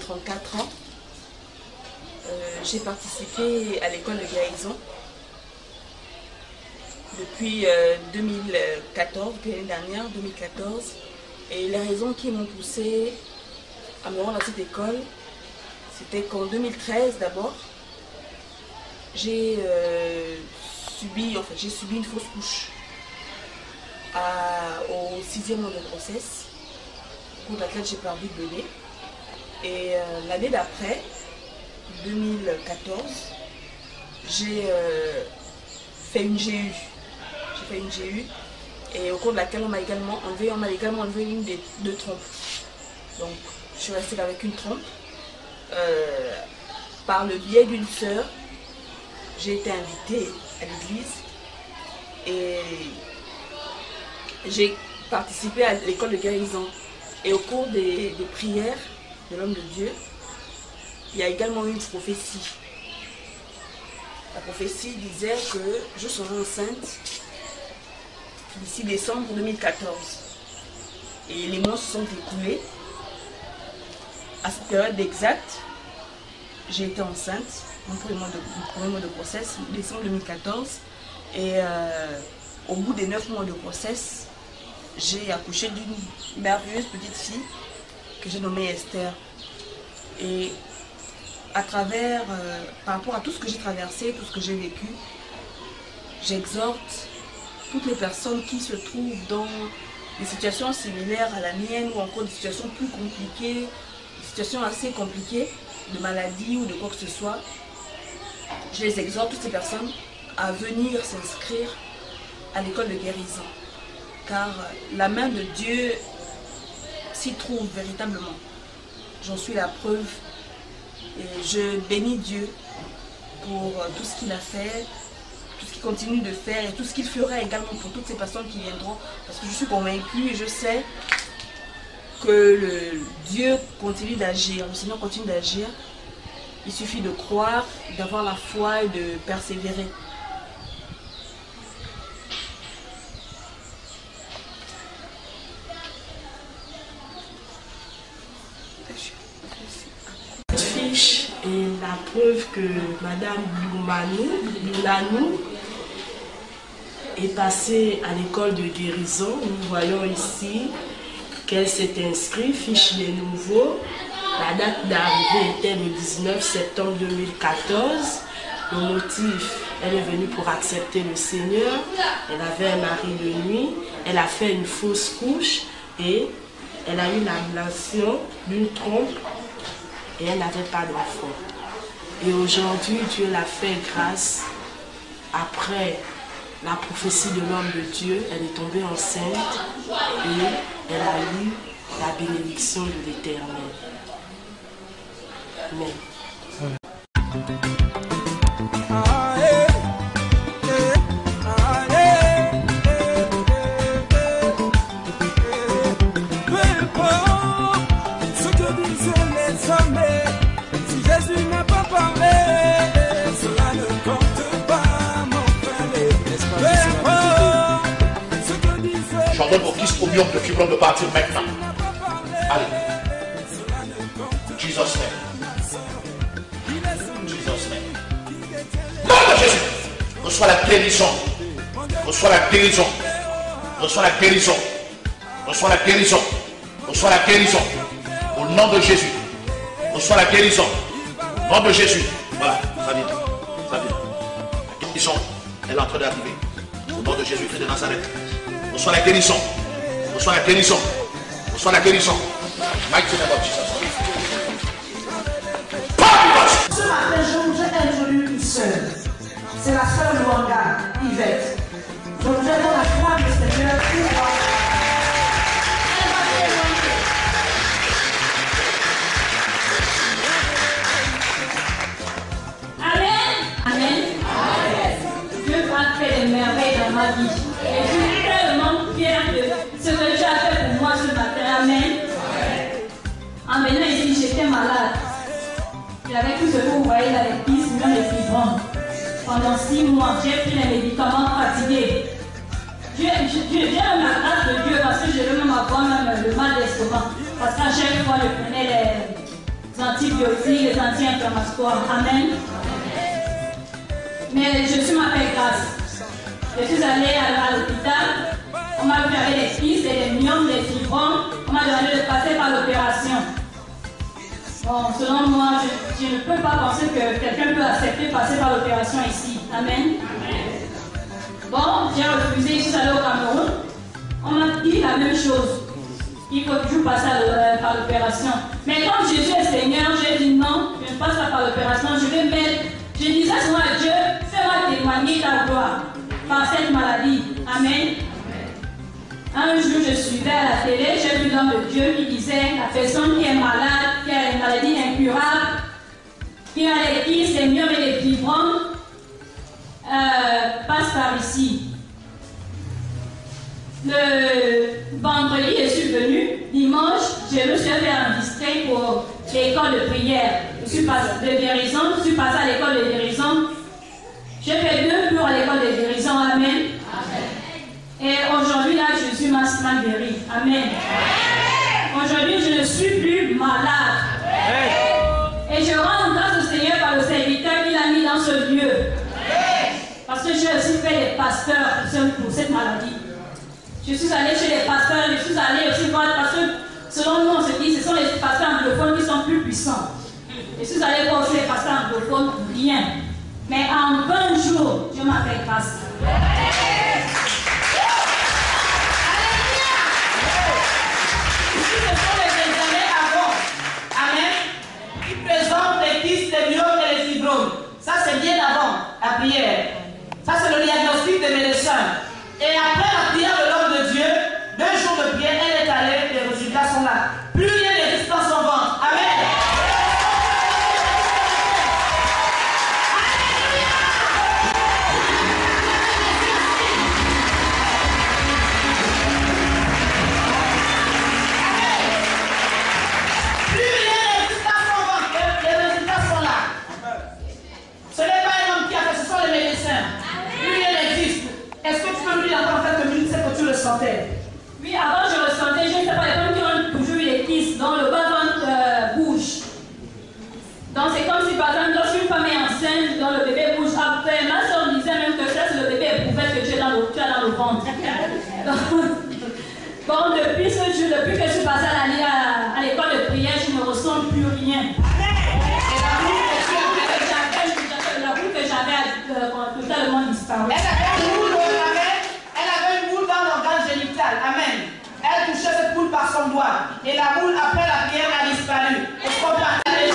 34 ans. J'ai participé à l'école de guérison depuis 2014, l'année dernière, 2014. Et les raisons qui m'ont poussé à me rendre à cette école, c'était qu'en 2013 d'abord, j'ai subi une fausse couche au 6e mois de grossesse, pour laquelle j'ai perdu le bébé. Et l'année d'après, 2014, j'ai fait une GU. J'ai fait une GU et au cours de laquelle on m'a également enlevé une des 2 trompes. Donc je suis restée avec une trompe. Par le biais d'une sœur, j'ai été invitée à l'église et j'ai participé à l'école de guérison. Et au cours des prières de l'homme de Dieu, il y a également eu une prophétie. La prophétie disait que je serai enceinte d'ici décembre 2014. Et les mois se sont écoulés. À cette période exacte, j'ai été enceinte, mon premier mois de grossesse, décembre 2014. Et au bout des 9 mois de grossesse, j'ai accouché d'une merveilleuse petite fille que j'ai nommée Esther. Et par rapport à tout ce que j'ai traversé, tout ce que j'ai vécu, j'exhorte toutes les personnes qui se trouvent dans des situations similaires à la mienne ou encore des situations plus compliquées, des situations assez compliquées de maladie ou de quoi que ce soit. Je les exhorte, toutes ces personnes, à venir s'inscrire à l'école de guérison. Car la main de Dieu s'y trouve véritablement. J'en suis la preuve. Et je bénis Dieu pour tout ce qu'il a fait, tout ce qu'il continue de faire et tout ce qu'il fera également pour toutes ces personnes qui viendront. Parce que je suis convaincue et je sais que Dieu continue d'agir, le Seigneur continue d'agir. Il suffit de croire, d'avoir la foi et de persévérer. Et la preuve que Madame Blounanou est passée à l'école de guérison. Nous voyons ici qu'elle s'est inscrite, fiche les nouveaux. La date d'arrivée était le 19 septembre 2014. Le motif, elle est venue pour accepter le Seigneur. Elle avait un mari de nuit. Elle a fait une fausse couche et elle a eu l'ablation d'une trompe. Et elle n'avait pas d'enfant. Et aujourd'hui, Dieu l'a fait grâce. Après la prophétie de l'homme de Dieu, elle est tombée enceinte et elle a eu la bénédiction de l'Éternel. Amen. J'ordonne au Christobium de fibrome de partir maintenant. Allez. Jesus name. Jesus name. Nom de Jésus. Reçois la guérison. Reçois la guérison. Reçois la guérison. Reçois la guérison. Reçois la guérison. Au nom de Jésus. Reçois la guérison. Au nom de Jésus. Voilà, ça vient. Ça vient. La guérison, elle est en train d'arriver. Au nom de Jésus-Christ de Nazareth. Reçois la guérison. Reçois la guérison. Reçois la guérison. Mighty name of Jesus. Ce matin, je vous ai introduit une sœur. C'est la sœur Luanga, Yvette. Je vous ai donné la croix du Seigneur pour Dieu a fait des merveilles dans ma vie. Et je suis tellement fière de ce que Dieu a fait pour moi ce matin. Amen. En venant ici, j'étais malade. J'avais tout ce que vous voyez dans les 10 millions de fibromes. Pendant 6 mois, j'ai pris les médicaments fatigués. J'ai même la grâce de Dieu parce que je veux même avoir même le mal d'estomac. Parce qu'à chaque fois, je prenais les antibiotiques, les anti-inflammatoires. Amen. Mais je suis ma paix grâce. Je suis allée à l'hôpital. On m'a vu avec des pistes, des myomes, des fibromes. On m'a demandé de passer par l'opération. Bon, selon moi, je ne peux pas penser que quelqu'un peut accepter de passer par l'opération ici. Amen. Bon, j'ai refusé, je suis allée au Cameroun. On m'a dit la même chose. Il faut toujours passer par l'opération. Mais quand Jésus est Seigneur, j'ai dit non, je ne passe pas par l'opération, je vais mettre. Je disais souvent à Dieu, fais-moi témoigner ta gloire par cette maladie. Amen. Un jour, je suivais à la télé, j'ai vu l'homme de Dieu qui disait la personne qui est malade, qui a une maladie incurable, qui a les kystes, les myomes et les fibromes, passe par ici. Le vendredi, je suis venue. Dimanche, je me suis fait enregistrer pour l'école de prière. Je suis passée de guérison, je suis passée à l'école de guérison. J'ai fait 2 cours à l'école de guérison. Amen. Et aujourd'hui, là, je suis massivement guérie. Amen. Aujourd'hui, je ne suis plus malade. Et je rends grâce au Seigneur par le serviteur qu'il a mis dans ce lieu. Parce que j'ai aussi fait les pasteurs pour cette maladie. Je suis allée chez les pasteurs, je suis allée aussi voir, parce que selon nous, on se dit que ce sont les pasteurs anglophones qui sont plus puissants. Je suis allée voir aussi les pasteurs anglophones, rien. Mais en 20 jours, Dieu m'a fait grâce. Ici, ce sont les examens avant. Amen. Qui présentent les kystes, les myomes et les fibromes. Ça, c'est bien avant la prière. Ça, c'est le diagnostic des médecins. Et après la prière de l'homme de Dieu, 2 jours de prière, elle est allée, les résultats sont là. Plus rien n'existe dans son ventre. Amen. Plus rien n'existe dans son ventre. Les résultats sont là. Ce n'est pas un homme qui a fait, ce sont les médecins. Plus rien n'existe. Est-ce que tu peux me dire encore en quelques minutes ce que tu ressentais? Oui, avant je ressentais, je ne sais pas, les femmes qui ont toujours eu les kystes, dont le bas-ventre bouge. Donc c'est comme si par exemple, lorsqu'une femme est enceinte, dont le bébé bouge, après, ma soeur disait même que ça c'est le bébé éprouvette que tu as dans le ventre. Bon, depuis ce jour, depuis que je suis passée à l'école de prière, je ne ressens plus rien. Et la boule que j'avais totalement disparu. Amen. Elle touchait cette boule par son doigt. Et la boule, après la prière, a disparu. Est-ce qu'on peut partager?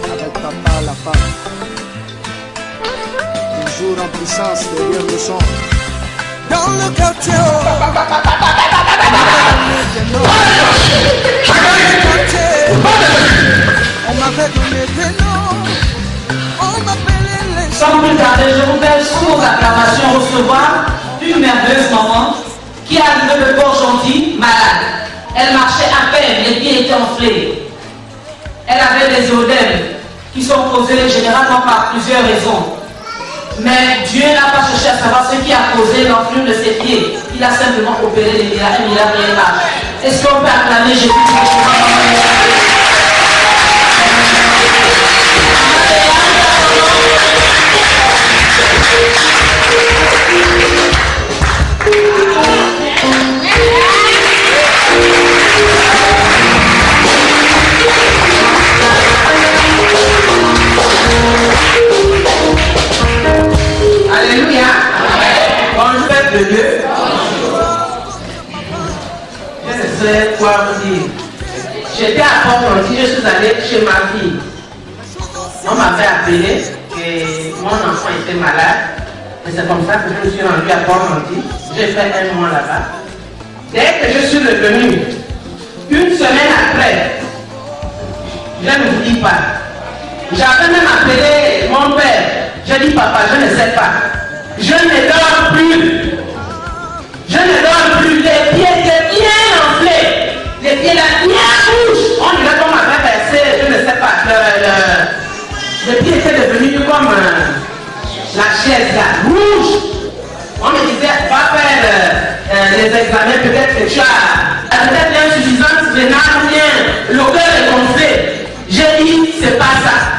Avec papa la femme, toujours en puissance derrière le son. Dans le quartier, on m'avait donné des noms, on m'appelait les... Sans plus tarder, je voudrais sous acclamation recevoir une merveilleuse maman qui est arrivée de Port-Gentil, malade. Elle marchait à peine, les pieds étaient enflés. Elle avait des œdèmes qui sont causés généralement par plusieurs raisons. Mais Dieu n'a pas cherché à savoir ce qui a causé l'enflure de ses pieds. Il a simplement opéré les miracles et elle marche. Est-ce qu'on peut acclamer Jésus? Alléluia. Bonjour peuple de Dieu. Je ne sais quoi vous dire. J'étais à Port-Gentil, je suis allée chez ma fille. On m'avait appelé que mon enfant était malade. Et c'est comme ça que je me suis rendue à Port-Gentil. J'ai fait 1 mois là-bas. Dès que je suis revenue, une semaine après, je ne vous dis pas. J'avais même appelé mon père. J'ai dit, papa, je ne sais pas. Je ne dors plus. Je ne dors plus. Les pieds étaient bien enflés. Les pieds là, bien rouges. On dirait qu'on m'avait versé, je ne sais pas. Les pieds étaient devenus comme la chaise là, rouge. On me disait, va faire les examens, peut-être que tu as peut-être l'insuffisance rénale ou bien le cœur est gonflé. J'ai dit, c'est pas ça.